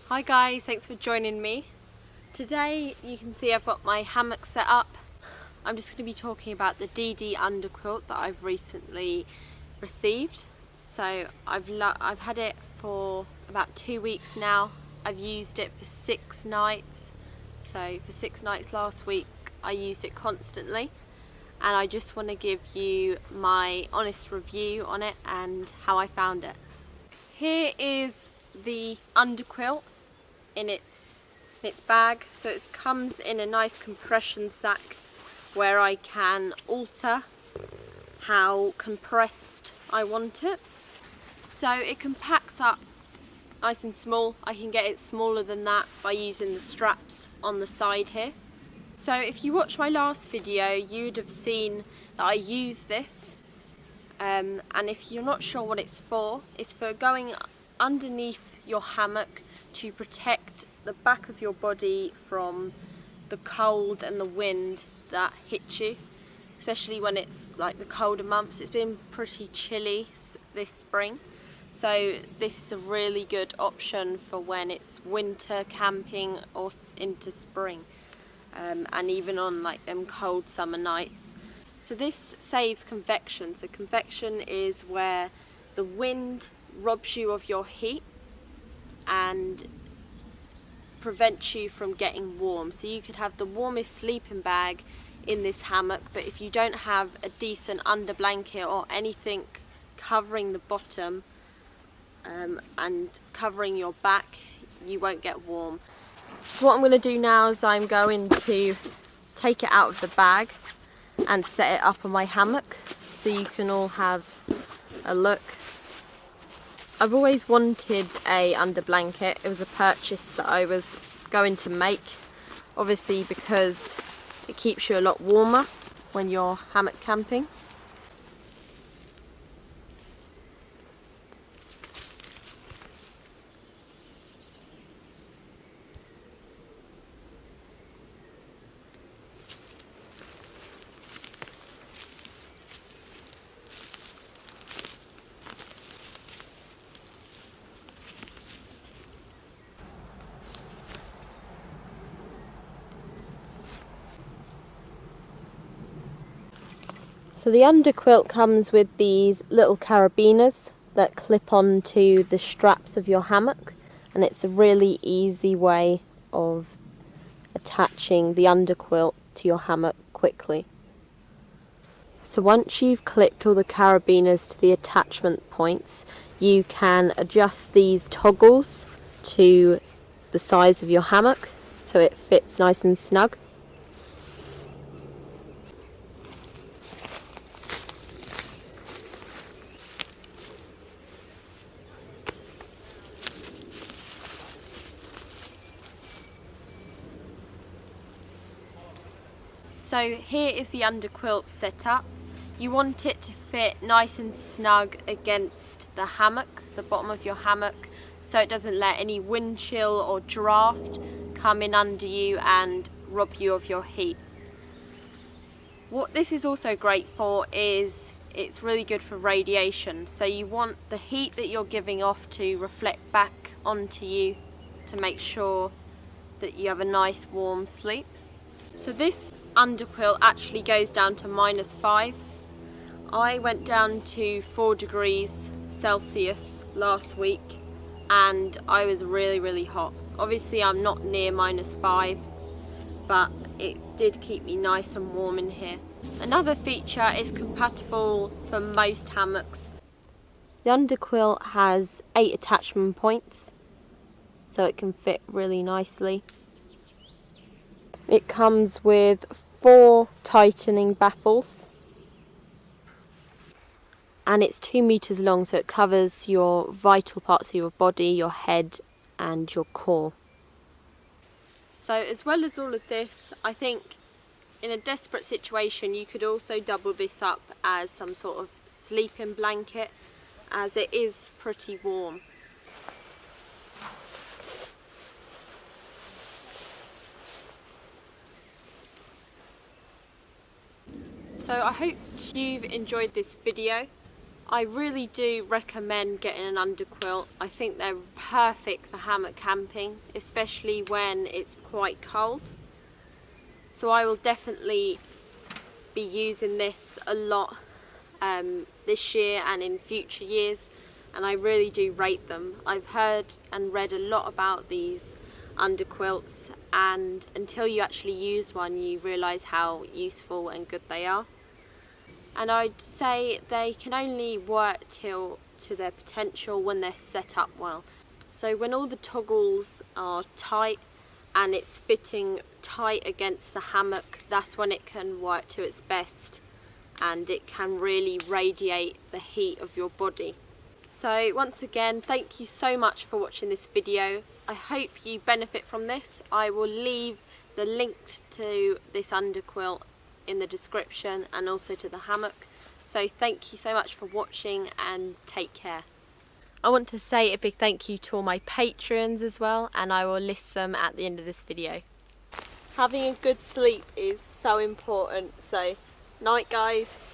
Hi guys, thanks for joining me. Today you can see I've got my hammock set up. I'm just going to be talking about the DD underquilt that I've recently received. So I've had it for about 2 weeks now. I've used it for 6 nights. So for 6 nights last week I used it constantly, and I just want to give you my honest review on it and how I found it. Here is the underquilt in its bag. So it comes in a nice compression sack where I can alter how compressed I want it. So it compacts up nice and small. I can get it smaller than that by using the straps on the side here. So if you watched my last video, you would have seen that I use this, and if you're not sure what it's for going underneath your hammock to protect the back of your body from the cold and the wind that hit you, especially when it's like the colder months. It's been pretty chilly this spring, so this is a really good option for when it's winter camping or into spring, and even on like them cold summer nights. So this saves convection. So convection is where the wind robs you of your heat and prevents you from getting warm. So you could have the warmest sleeping bag in this hammock, but if you don't have a decent under blanket or anything covering the bottom and covering your back, you won't get warm. So what I'm going to do now is I'm going to take it out of the bag and set it up on my hammock so you can all have a look. I've always wanted a under blanket. It was a purchase that I was going to make, obviously because it keeps you a lot warmer when you're hammock camping. So the underquilt comes with these little carabiners that clip onto the straps of your hammock, and it's a really easy way of attaching the underquilt to your hammock quickly. So once you've clipped all the carabiners to the attachment points, you can adjust these toggles to the size of your hammock so it fits nice and snug. So here is the underquilt set up. You want it to fit nice and snug against the hammock, the bottom of your hammock, so it doesn't let any wind chill or draft come in under you and rob you of your heat. What this is also great for is it's really good for radiation. So you want the heat that you're giving off to reflect back onto you to make sure that you have a nice warm sleep. So this underquilt actually goes down to -5. I went down to 4 degrees Celsius last week and I was really hot. Obviously I'm not near -5, but it did keep me nice and warm in here. Another feature is compatible for most hammocks. The underquilt has 8 attachment points, so it can fit really nicely. It comes with 4 tightening baffles, and it's 2 meters long, so it covers your vital parts of your body, your head and your core. So as well as all of this, I think in a desperate situation you could also double this up as some sort of sleeping blanket, as it is pretty warm. So I hope you've enjoyed this video. I really do recommend getting an underquilt. I think they're perfect for hammock camping, especially when it's quite cold. So I will definitely be using this a lot this year and in future years, and I really do rate them. I've heard and read a lot about these underquilts, and until you actually use one you realise how useful and good they are. And I'd say they can only work to their potential when they're set up well. So when all the toggles are tight and it's fitting tight against the hammock, that's when it can work to its best and it can really radiate the heat of your body. So once again, thank you so much for watching this video. I hope you benefit from this. I will leave the link to this underquilt in the description and also to the hammock. So thank you so much for watching and take care. I want to say a big thank you to all my patrons as well, and I will list them at the end of this video. Having a good sleep is so important, so night guys.